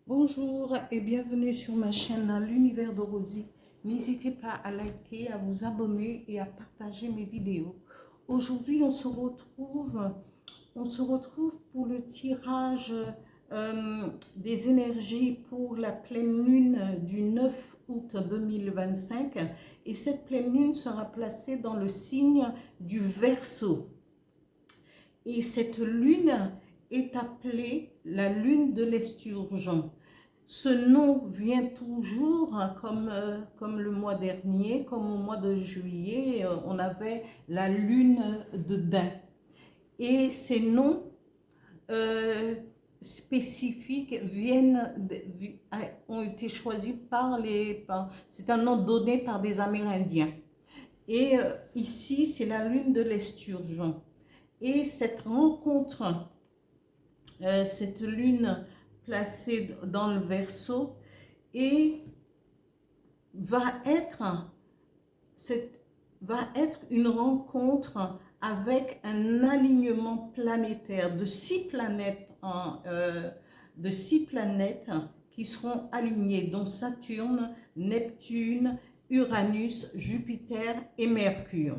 Bonjour et bienvenue sur ma chaîne L'Univers de Rosie. N'hésitez pas à liker, à vous abonner et à partager mes vidéos. Aujourd'hui, on se retrouve pour le tirage des énergies pour la pleine lune du 9 août 2025. Et cette pleine lune sera placée dans le signe du Verseau. Et cette lune est appelée la lune de l'esturgeon. Ce nom vient toujours comme le mois dernier, comme au mois de juillet, on avait la lune de Daim. Et ces noms spécifiques ont été choisis c'est un nom donné par des Amérindiens. Et ici, c'est la lune de l'esturgeon. Et cette rencontre, cette lune placée dans le Verseau, et va être une rencontre avec un alignement planétaire de 6 planètes, qui seront alignées, dont Saturne, Neptune, Uranus, Jupiter et Mercure.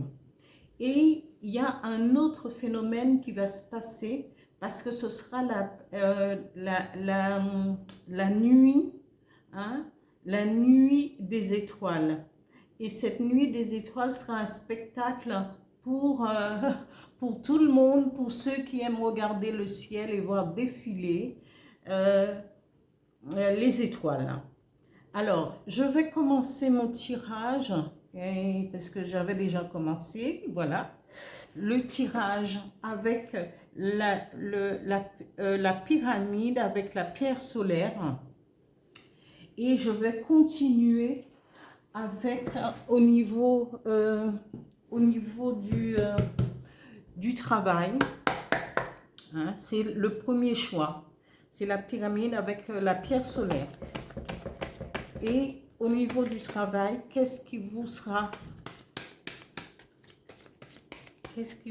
Et il y a un autre phénomène qui va se passer parce que ce sera la nuit, hein, la nuit des étoiles. Et cette nuit des étoiles sera un spectacle pour tout le monde, pour ceux qui aiment regarder le ciel et voir défiler les étoiles. Alors, je vais commencer mon tirage, parce que j'avais déjà commencé, voilà. Le tirage avec la pyramide, avec la pierre solaire. Et je vais continuer avec, au niveau du travail, hein, c'est le premier choix. C'est la pyramide avec la pierre solaire. Et au niveau du travail, qu'est-ce qui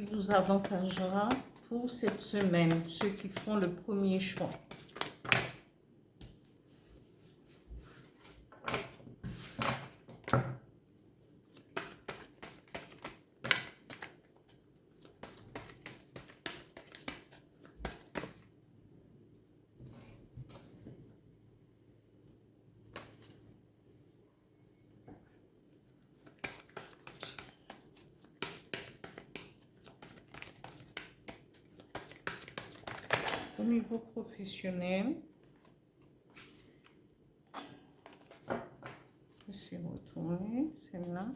vous avantagera pour cette semaine, ceux qui font le premier choix? Au niveau professionnel, je vais retourner celle-là.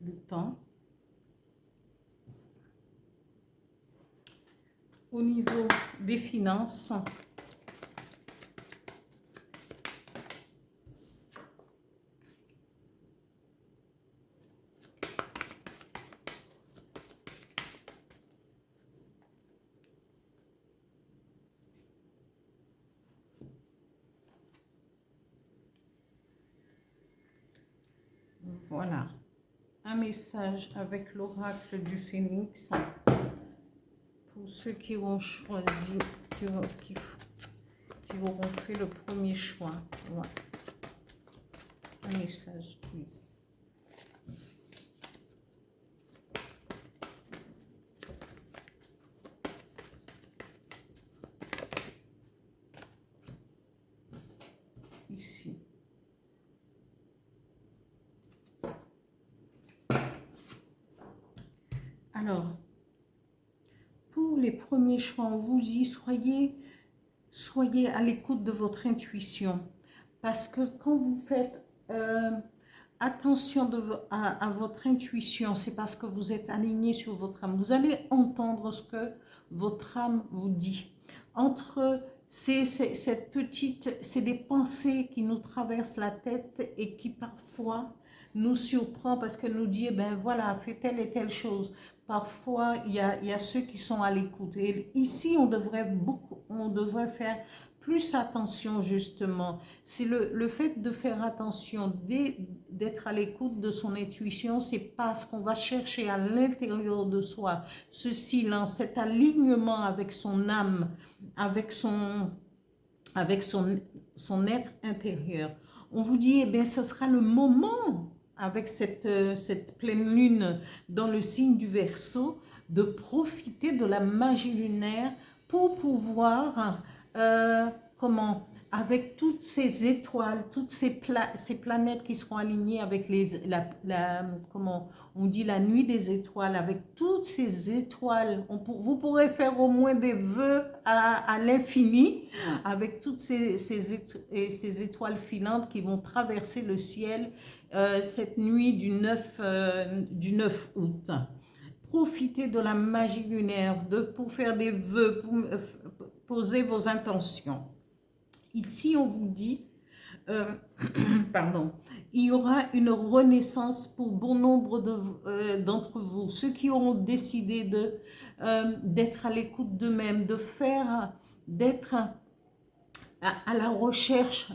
Le temps. Au niveau des finances, voilà, un message avec l'oracle du Phénix pour ceux qui auront choisi, qui auront fait le premier choix. Voilà. Un message, please. Ici. Alors, pour les premiers choix, vous y soyez à l'écoute de votre intuition. Parce que quand vous faites attention à votre intuition, c'est parce que vous êtes aligné sur votre âme. Vous allez entendre ce que votre âme vous dit. C'est des pensées qui nous traversent la tête et qui parfois nous surprend parce qu'elle nous dit, eh ben voilà, fais telle et telle chose. Parfois, il y a ceux qui sont à l'écoute. Et ici, on devrait faire plus attention justement. C'est le fait de faire attention, d'être à l'écoute de son intuition, c'est parce qu'on va chercher à l'intérieur de soi ce silence, cet alignement avec son âme, avec son être intérieur. On vous dit, eh bien, ce sera le moment, avec cette pleine lune dans le signe du Verseau, de profiter de la magie lunaire pour pouvoir, avec toutes ces étoiles, toutes ces planètes qui seront alignées avec comment on dit, la nuit des étoiles, avec toutes ces étoiles, vous pourrez faire au moins des vœux à l'infini, avec toutes ces étoiles filantes qui vont traverser le ciel cette nuit du 9 août. Profitez de la magie lunaire pour faire des vœux, pour poser vos intentions. Ici, on vous dit, pardon, il y aura une renaissance pour bon nombre d'entre vous, ceux qui auront décidé d'être à l'écoute d'eux-mêmes, d'être à la recherche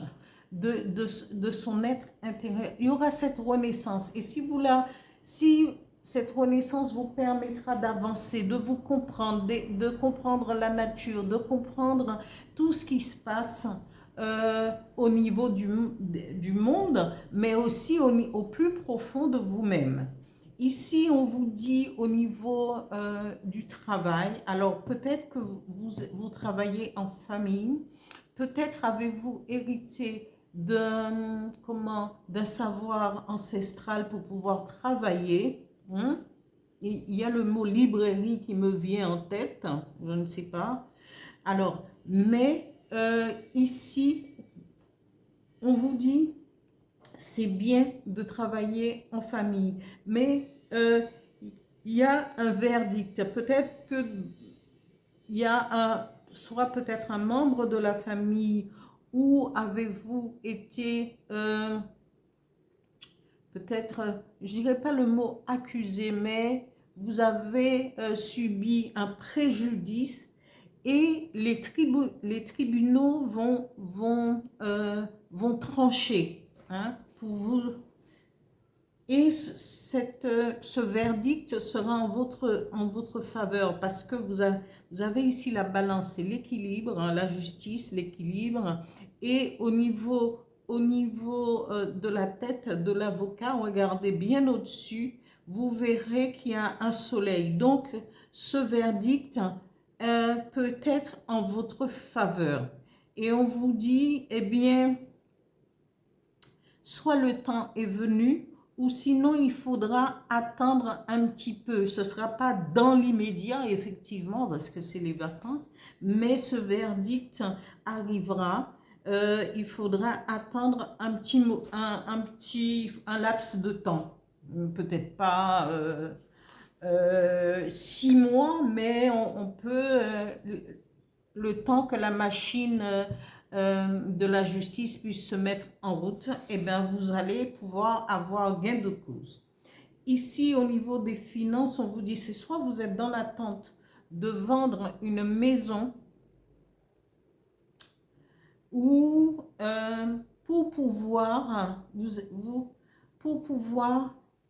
de son être intérieur. Il y aura cette renaissance. Et si cette renaissance vous permettra d'avancer, de vous comprendre, de comprendre la nature, de comprendre tout ce qui se passe au niveau du monde, mais aussi au plus profond de vous-même. Ici, on vous dit au niveau du travail, alors peut-être que vous travaillez en famille, peut-être avez-vous hérité d'un savoir ancestral pour pouvoir travailler. Il y a le mot librairie qui me vient en tête, je ne sais pas. Alors, mais ici, on vous dit, c'est bien de travailler en famille, mais il y a un verdict. Peut-être que il y a soit peut-être un membre de la famille, ou avez-vous été peut-être, je dirais pas le mot accusé, mais vous avez subi un préjudice et les tribunaux vont trancher pour vous. Et ce verdict sera en votre faveur, parce que vous avez ici la balance, c'est l'équilibre, la justice, l'équilibre. Et au niveau de la tête de l'avocat, regardez bien au-dessus, vous verrez qu'il y a un soleil. Donc, ce verdict peut être en votre faveur. Et on vous dit, eh bien, soit le temps est venu, ou sinon il faudra attendre un petit peu. Ce ne sera pas dans l'immédiat, effectivement, parce que c'est les vacances, mais ce verdict arrivera. Il faudra attendre un laps de temps. Peut-être pas 6 mois, mais on peut, le temps que la machine de la justice puisse se mettre en route, et bien vous allez pouvoir avoir gain de cause. Ici, au niveau des finances, on vous dit, c'est soit vous êtes dans l'attente de vendre une maison, ou pour pouvoir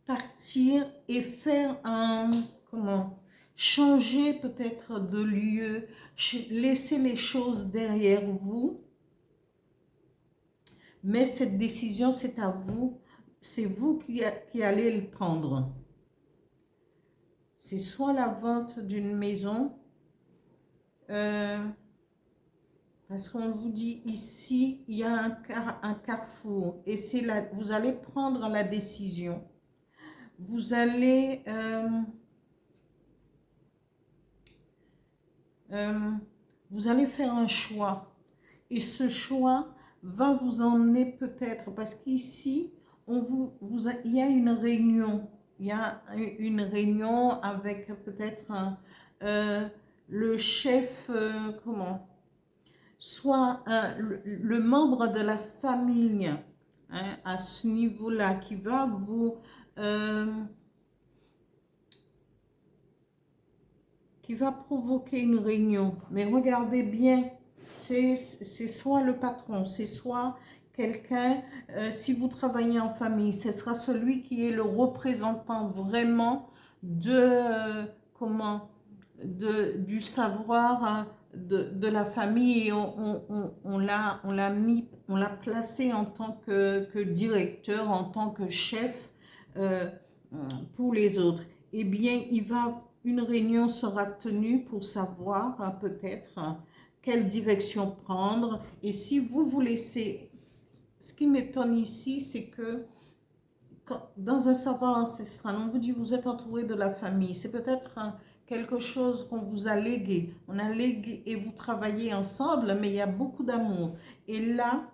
partir et faire changer peut-être de lieu, laisser les choses derrière vous. Mais cette décision, c'est à vous. C'est vous qui allez le prendre. C'est soit la vente d'une maison, parce qu'on vous dit ici, il y a un carrefour, et vous allez prendre la décision. Vous allez faire un choix, et ce choix va vous emmener peut-être, parce qu'ici, il y a une réunion. Il y a une réunion avec peut-être le chef, soit le membre de la famille, à ce niveau-là, qui va qui va provoquer une réunion. Mais regardez bien, c'est soit le patron, c'est soit quelqu'un, si vous travaillez en famille, ce sera celui qui est le représentant vraiment de, comment, du savoir hein, de la famille et on l'a placé en tant que directeur, en tant que chef euh, pour les autres. Eh bien, une réunion sera tenue pour savoir peut-être quelle direction prendre. Et si vous vous laissez, ce qui m'étonne ici, c'est que dans un savoir ancestral, on vous dit vous êtes entouré de la famille. C'est peut-être quelque chose qu'on vous a légué. On a légué et vous travaillez ensemble, mais il y a beaucoup d'amour. Et là,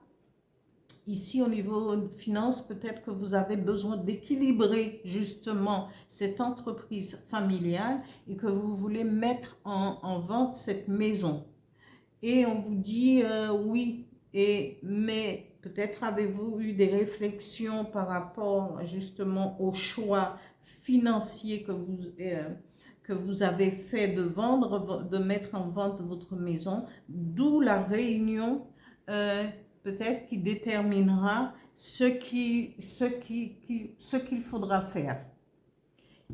ici, au niveau de finances, peut-être que vous avez besoin d'équilibrer justement cette entreprise familiale et que vous voulez mettre en vente cette maison. Et on vous dit oui, mais peut-être avez-vous eu des réflexions par rapport justement au choix financier que vous avez fait de vendre, de mettre en vente votre maison, d'où la réunion peut-être qui déterminera ce qu'il faudra faire.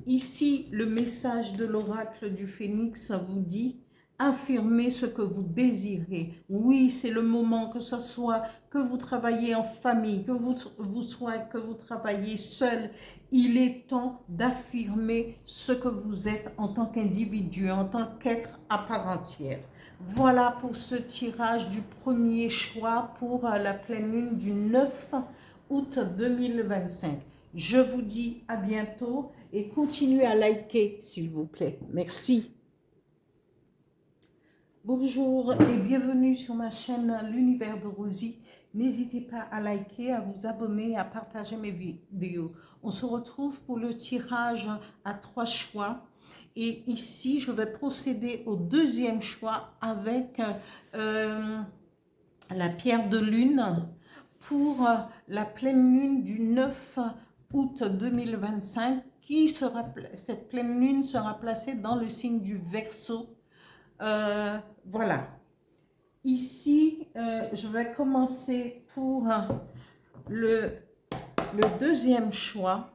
Ici, le message de l'oracle du Phénix vous dit affirmez ce que vous désirez. Oui, c'est le moment, que ce soit que vous travaillez en famille, que vous travaillez seul. Il est temps d'affirmer ce que vous êtes en tant qu'individu, en tant qu'être à part entière. Voilà pour ce tirage du premier choix pour la pleine lune du 9 août 2025. Je vous dis à bientôt et continuez à liker s'il vous plaît. Merci. Bonjour et bienvenue sur ma chaîne L'Univers de Rosie. N'hésitez pas à liker, à vous abonner, à partager mes vidéos. On se retrouve pour le tirage à 3 choix. Et ici, je vais procéder au deuxième choix avec la pierre de lune pour la pleine lune du 9 août 2025. Cette pleine lune sera placée dans le signe du Verseau. Voilà. Ici, je vais commencer pour le deuxième choix.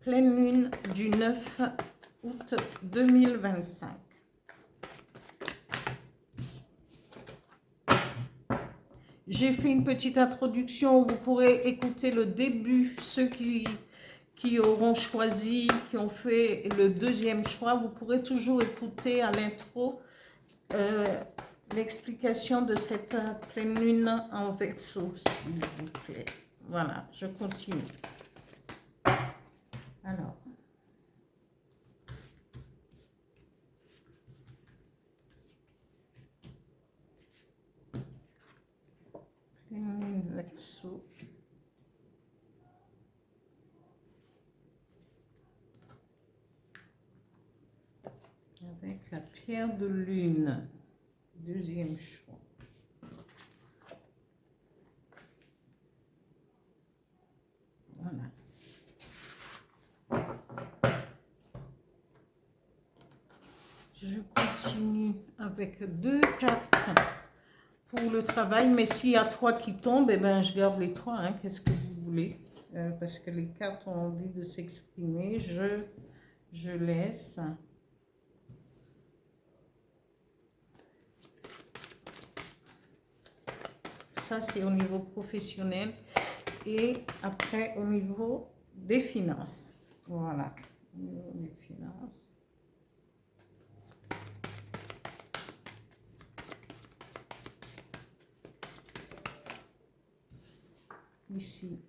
Pleine lune du 9 août 2025. J'ai fait une petite introduction. Vous pourrez écouter le début. Ceux qui auront choisi, qui ont fait le deuxième choix, vous pourrez toujours écouter à l'intro l'explication de cette pleine lune en Verseau, s'il vous plaît. Voilà, je continue. Alors. Pleine lune Verseau. Avec la pierre de lune. Deuxième choix. Voilà. Je continue avec 2 cartes pour le travail, mais s'il y a 3 qui tombent, eh ben, je garde les 3. Hein. Qu'est-ce que vous voulez? Parce que les cartes ont envie de s'exprimer. Je laisse. Ça, c'est au niveau professionnel. Et après, au niveau des finances. Voilà. Au niveau des finances. Ici.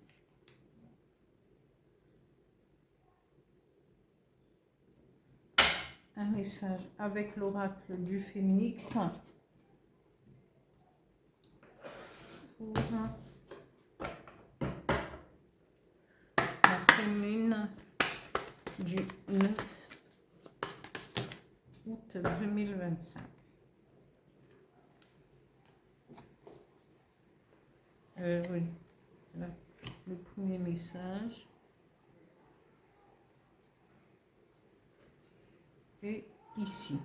Un message avec l'oracle du Phénix. Pour la pleine lune du 9 août 2025. Oui, là, le premier message. Et ici.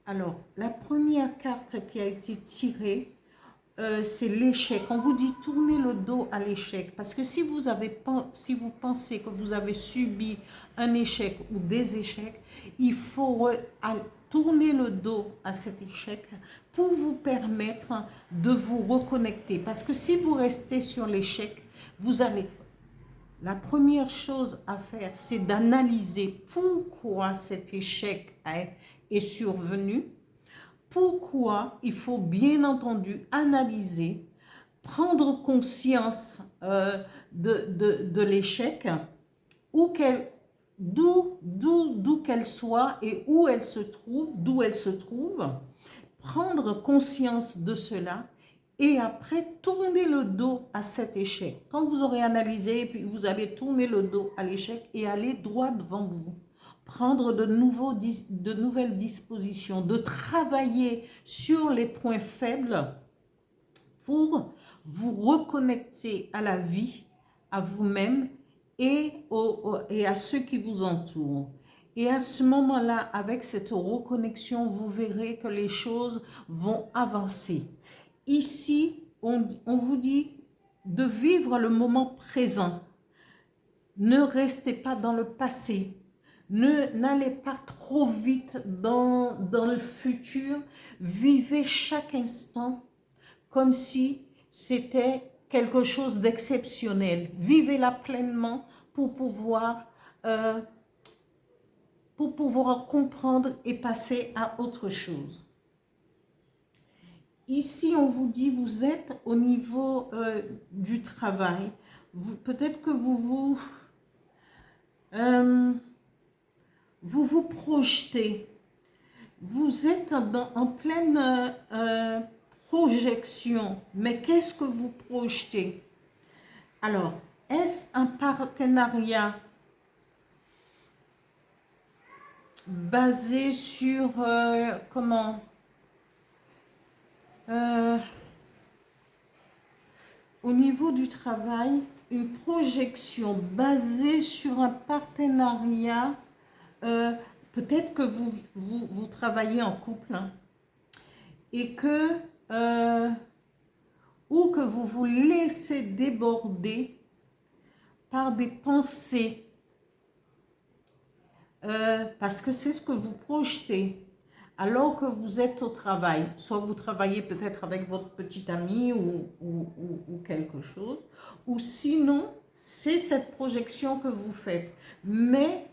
Alors, la première carte qui a été tirée, c'est l'échec. On vous dit tournez le dos à l'échec. Parce que si vous pensez que vous avez subi un échec ou des échecs, il faut tourner le dos à cet échec pour vous permettre de vous reconnecter. Parce que si vous restez sur l'échec, vous allez... La première chose à faire, c'est d'analyser pourquoi cet échec est survenu. Pourquoi il faut bien entendu analyser, prendre conscience de l'échec, d'où qu'elle soit et où elle se trouve, d'où elle se trouve, prendre conscience de cela et après tourner le dos à cet échec. Quand vous aurez analysé, puis vous allez tourner le dos à l'échec et aller droit devant vous. Prendre de nouvelles dispositions, de travailler sur les points faibles pour vous reconnecter à la vie, à vous-même et à ceux qui vous entourent. Et à ce moment-là, avec cette reconnexion, vous verrez que les choses vont avancer. Ici, on vous dit de vivre le moment présent. Ne restez pas dans le passé. N'allez pas trop vite dans le futur. Vivez chaque instant comme si c'était quelque chose d'exceptionnel. Vivez-la pleinement pour pouvoir comprendre et passer à autre chose. Ici, on vous dit, vous êtes au niveau du travail. Peut-être que vous vous projetez. Vous êtes en pleine projection. Mais qu'est-ce que vous projetez? Alors, est-ce un partenariat basé sur comment? Au niveau du travail, une projection basée sur un partenariat, peut-être que vous travaillez en couple, hein, et que, ou que vous vous laissez déborder par des pensées, parce que c'est ce que vous projetez. Alors que vous êtes au travail, soit vous travaillez peut-être avec votre petit ami ou quelque chose, ou sinon, c'est cette projection que vous faites. Mais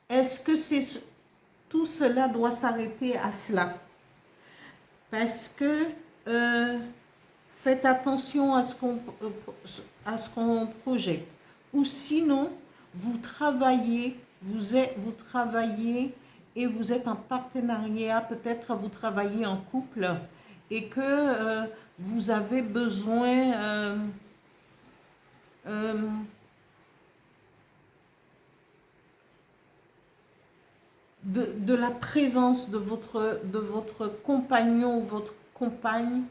est-ce que tout cela doit s'arrêter à cela? Parce que faites attention à ce qu'on projette. Ou sinon, vous travaillez et vous êtes en partenariat, peut-être vous travaillez en couple et que vous avez besoin de la présence de votre compagnon ou votre compagne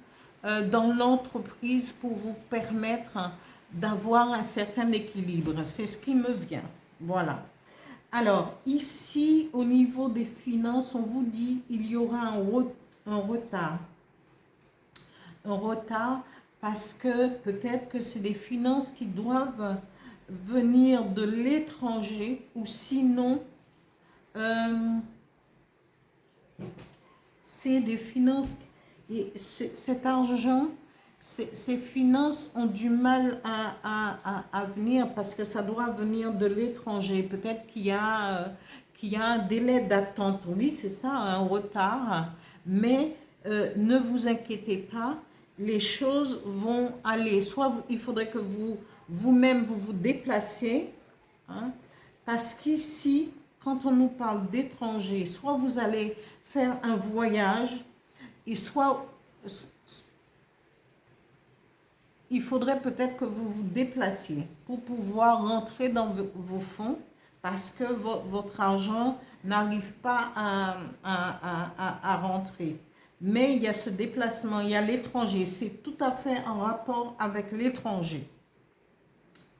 dans l'entreprise pour vous permettre d'avoir un certain équilibre. C'est ce qui me vient. Voilà. Alors, ici, au niveau des finances, on vous dit qu'il y aura un retard. Un retard parce que peut-être que c'est des finances qui doivent venir de l'étranger ou sinon, c'est des finances, et cet argent, ces finances ont du mal à venir parce que ça doit venir de l'étranger. Peut-être qu'il y a un délai d'attente. Oui, c'est ça, un retard. Mais ne vous inquiétez pas, les choses vont aller. Soit il faudrait que vous-même vous déplaciez, hein, parce qu'ici, quand on nous parle d'étrangers, soit vous allez faire un voyage, et soit il faudrait peut-être que vous vous déplaciez pour pouvoir rentrer dans vos fonds parce que votre argent n'arrive pas à rentrer. Mais il y a ce déplacement, il y a l'étranger, c'est tout à fait en rapport avec l'étranger.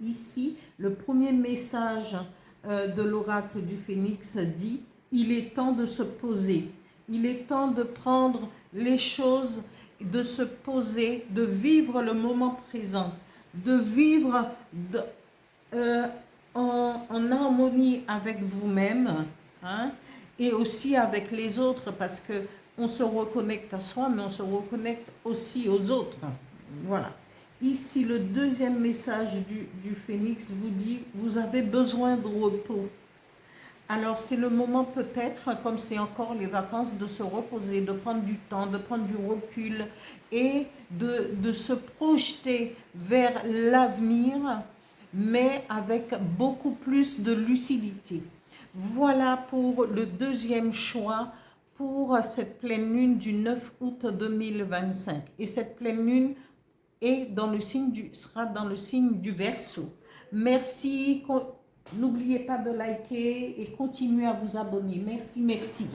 Ici, le premier message de l'oracle du Phénix dit « Il est temps de se poser ». Il est temps de prendre les choses, de se poser, de vivre le moment présent, de vivre euh, en harmonie avec vous-même, hein, et aussi avec les autres, parce que on se reconnecte à soi, mais on se reconnecte aussi aux autres. Voilà. Ici, le deuxième message du Phénix vous dit, vous avez besoin de repos. Alors, c'est le moment peut-être, comme c'est encore les vacances, de se reposer, de prendre du temps, de prendre du recul et de se projeter vers l'avenir, mais avec beaucoup plus de lucidité. Voilà pour le deuxième choix pour cette pleine lune du 9 août 2025. Et cette pleine lune est dans le signe sera dans le signe du Verseau. Merci. N'oubliez pas de liker et continuez à vous abonner. Merci, merci.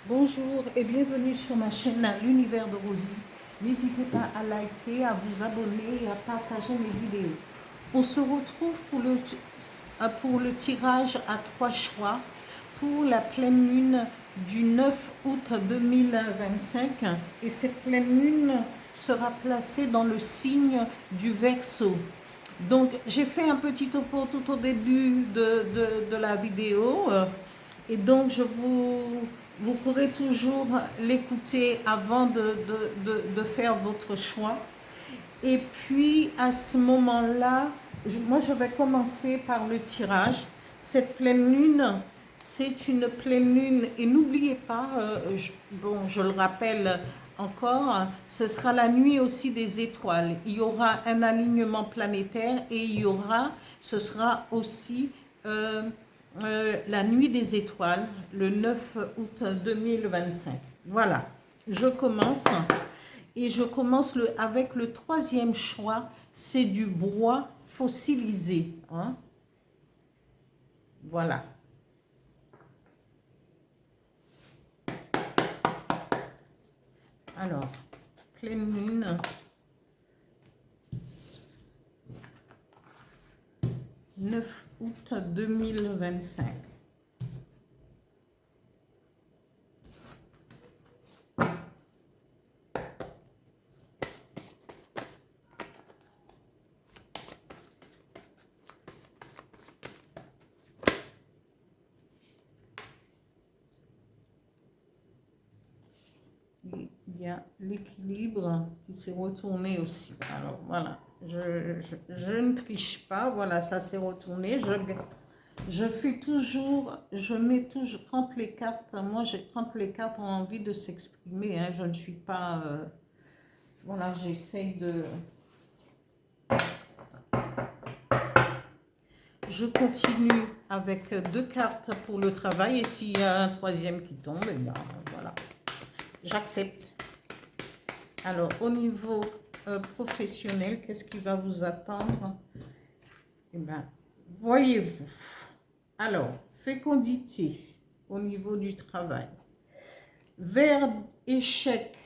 Bonjour et bienvenue sur ma chaîne L'Univers de Rosie. N'hésitez pas à liker, à vous abonner et à partager mes vidéos. On se retrouve pour le tirage à 3 choix pour la pleine lune du 9 août 2025. Et cette pleine lune sera placée dans le signe du Verseau. Donc, j'ai fait un petit topo tout au début de la vidéo. Et donc, vous pourrez toujours l'écouter avant de faire votre choix. Et puis, à ce moment-là, moi, je vais commencer par le tirage. Cette pleine lune, c'est une pleine lune. Et n'oubliez pas, je le rappelle encore, ce sera la nuit aussi des étoiles. Il y aura un alignement planétaire et ce sera aussi la nuit des étoiles, le 9 août 2025. Voilà, je commence. Et je commence avec le troisième choix, c'est du bois fossilisé. Hein? Voilà. Alors, pleine lune. « 9 août 2025. Il y a l'équilibre qui s'est retourné aussi. Alors voilà, je ne triche pas. Voilà, ça s'est retourné. Je fais toujours, je mets toujours, quand les cartes, quand les cartes ont envie de s'exprimer, hein, je ne suis pas, voilà, j'essaye de... Je continue avec 2 cartes pour le travail et s'il y a un troisième qui tombe, eh bien, voilà, j'accepte. Alors, au niveau professionnel, qu'est-ce qui va vous attendre? Eh bien, voyez-vous. Alors, fécondité au niveau du travail. Vers échec.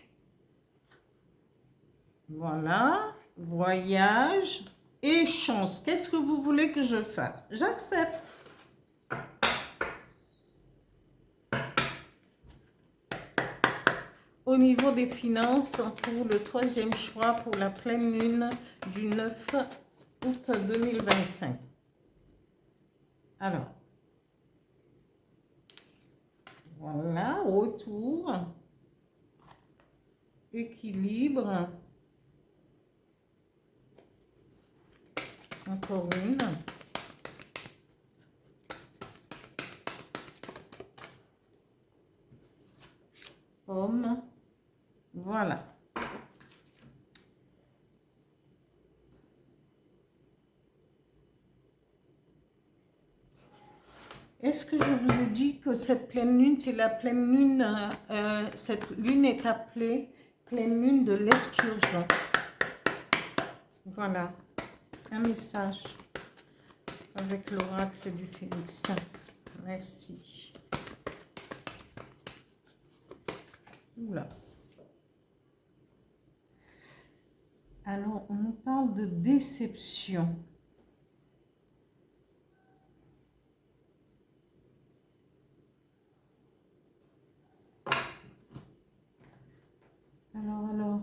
Voilà. Voyage et chance. Qu'est-ce que vous voulez que je fasse? J'accepte. Au niveau des finances, pour le troisième choix, pour la pleine lune du 9 août 2025. Alors, voilà, retour, équilibre, encore une. Homme, voilà. Est-ce que je vous ai dit que cette pleine lune, c'est la pleine lune, cette lune est appelée pleine lune de l'esturgeon. Voilà, un message avec l'oracle du Phénix. Merci. Oula. Alors, on nous parle de déception. Alors.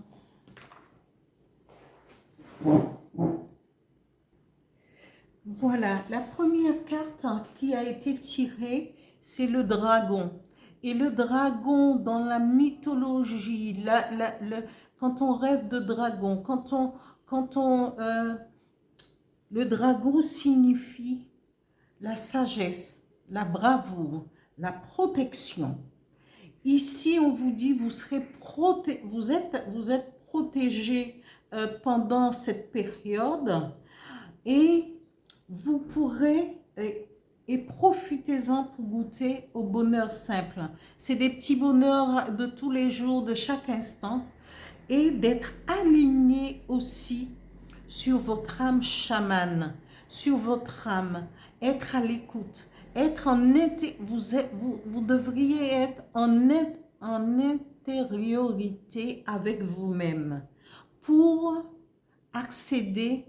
Voilà, la première carte qui a été tirée, c'est le dragon. Et le dragon, dans la mythologie, quand on rêve de dragon, le dragon signifie la sagesse, la bravoure, la protection. Ici, on vous dit, vous êtes protégé pendant cette période et vous pourrez, et profitez-en pour goûter au bonheur simple. C'est des petits bonheurs de tous les jours, de chaque instant, et d'être aligné aussi sur votre âme chamane, sur votre âme, être à l'écoute, vous devriez être en intériorité avec vous-même pour accéder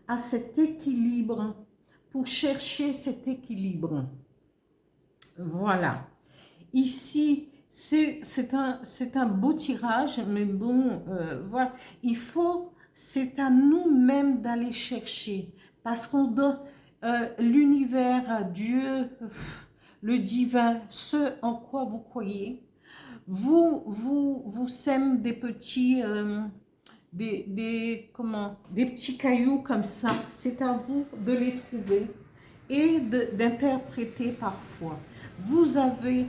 à cet équilibre, pour chercher cet équilibre. Voilà. Ici, c'est un beau tirage, mais bon, voilà. C'est à nous-mêmes d'aller chercher, parce qu'on doit, l'univers, Dieu, le divin, ce en quoi vous croyez, vous sème des petits... des petits cailloux comme ça, c'est à vous de les trouver et d'interpréter parfois. Vous avez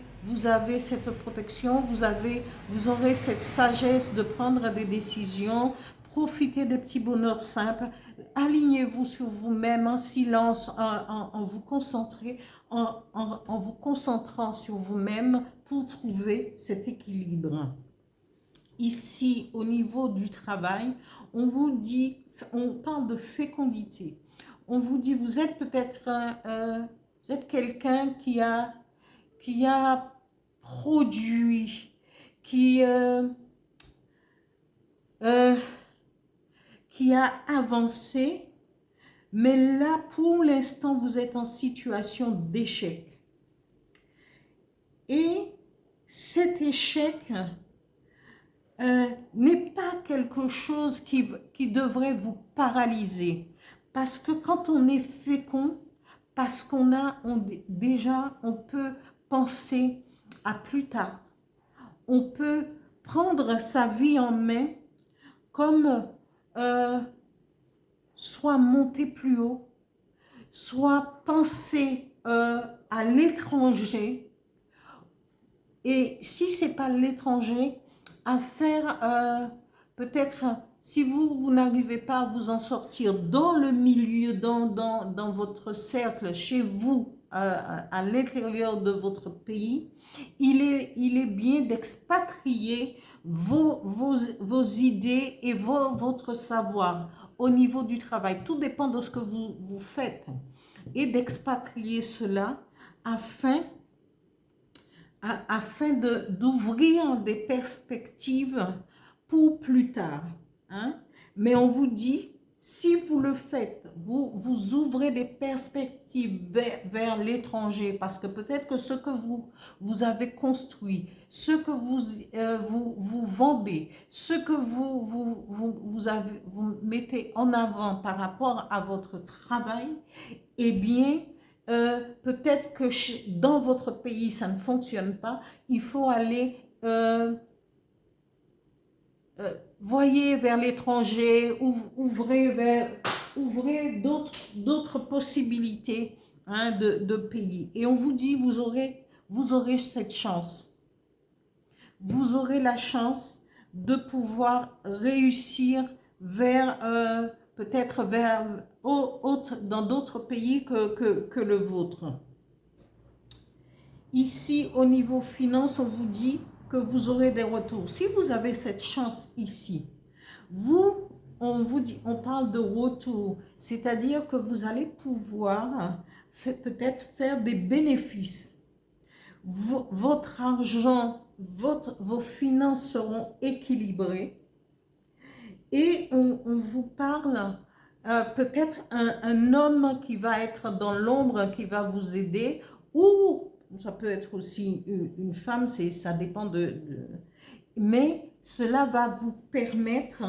cette protection, vous aurez cette sagesse de prendre des décisions, profitez des petits bonheurs simples, alignez-vous sur vous-même en silence, en vous vous concentrant sur vous-même pour trouver cet équilibre. Ici, au niveau du travail, on vous dit, on parle de fécondité. On vous dit, vous êtes peut-être vous êtes quelqu'un qui a produit, qui a avancé, mais là, pour l'instant, vous êtes en situation d'échec. Et cet échec n'est pas quelque chose qui devrait vous paralyser. Parce que quand on est fécond, parce déjà, on peut penser à plus tard. On peut prendre sa vie en main comme soit monter plus haut, soit penser à l'étranger. Et si ce n'est pas l'étranger, à faire peut-être, si vous n'arrivez pas à vous en sortir dans le milieu, dans votre cercle, chez vous, à l'intérieur de votre pays, il est bien d'expatrier vos idées et votre savoir au niveau du travail. Tout dépend de ce que vous faites et d'expatrier cela afin d'ouvrir des perspectives pour plus tard. Hein? Mais on vous dit, si vous le faites, vous ouvrez des perspectives vers l'étranger, parce que peut-être que ce que vous avez construit, ce que vous vendez, ce que vous mettez en avant par rapport à votre travail, eh bien, peut-être que dans votre pays, ça ne fonctionne pas. Il faut aller, voyez vers l'étranger, ouvrez d'autres possibilités, hein, de pays. Et on vous dit, vous aurez cette chance. Vous aurez la chance de pouvoir réussir vers... peut-être dans d'autres pays que le vôtre. Ici, au niveau finance, on vous dit que vous aurez des retours. Si vous avez cette chance ici, on vous dit, on parle de retour, c'est-à-dire que vous allez pouvoir peut-être faire des bénéfices. Votre argent, vos finances seront équilibrées. Et on vous parle peut-être un homme qui va être dans l'ombre, qui va vous aider, ou ça peut être aussi une femme, ça dépend mais cela va vous permettre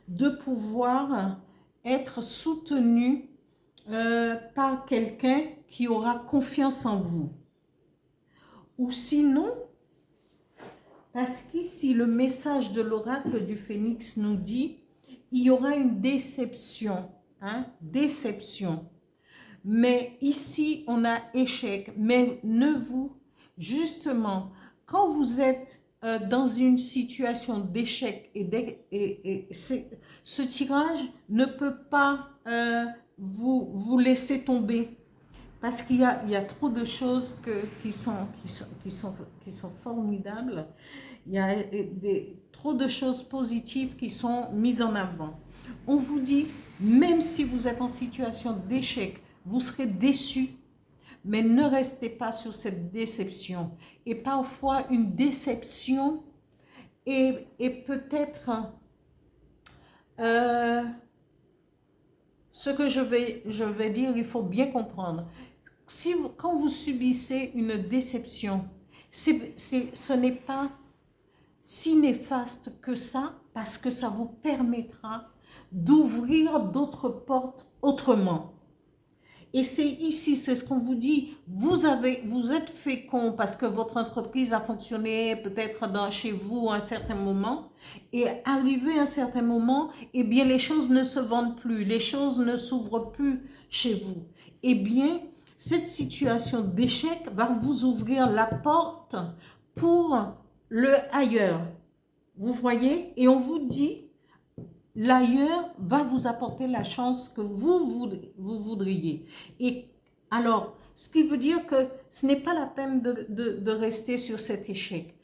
de pouvoir être soutenu par quelqu'un qui aura confiance en vous. Ou sinon, parce qu'ici le message de l'oracle du Phénix nous dit, il y aura une déception, hein, déception. Mais ici, on a échec. Mais justement, quand vous êtes dans une situation d'échec ce tirage ne peut pas vous laisser tomber. Parce qu'il y a trop de choses qui sont formidables. Il y a trop de choses positives qui sont mises en avant. On vous dit, même si vous êtes en situation d'échec, vous serez déçu, mais ne restez pas sur cette déception. Et parfois, une déception est peut-être ce que je vais dire, il faut bien comprendre. Quand vous subissez une déception, ce n'est pas si néfaste que ça, parce que ça vous permettra d'ouvrir d'autres portes autrement. Et c'est ici, c'est ce qu'on vous dit, vous êtes fécond parce que votre entreprise a fonctionné peut-être chez vous à un certain moment, et arrivé à un certain moment, eh bien les choses ne se vendent plus, les choses ne s'ouvrent plus chez vous. Eh bien, cette situation d'échec va vous ouvrir la porte pour le ailleurs. Vous voyez? Et on vous dit, l'ailleurs va vous apporter la chance que vous voudriez. Et alors, ce qui veut dire que ce n'est pas la peine de rester sur cet échec.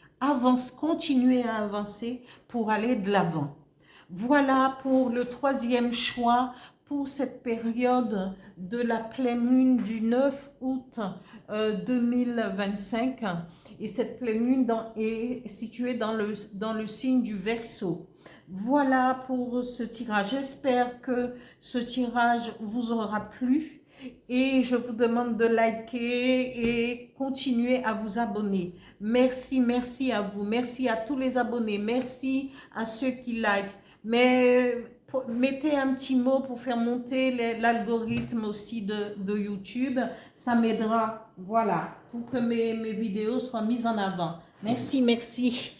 Continuez à avancer pour aller de l'avant. Voilà pour le troisième choix pour cette période de la pleine lune du 9 août 2025. Et cette pleine lune est située dans le signe du Verseau. Voilà pour ce tirage. J'espère que ce tirage vous aura plu et je vous demande de liker et continuer à vous abonner. Merci, merci à vous. Merci à tous les abonnés. Merci à ceux qui likent. Mais mettez un petit mot pour faire monter l'algorithme aussi de YouTube. Ça m'aidera, voilà, pour que mes vidéos soient mises en avant. Merci, merci.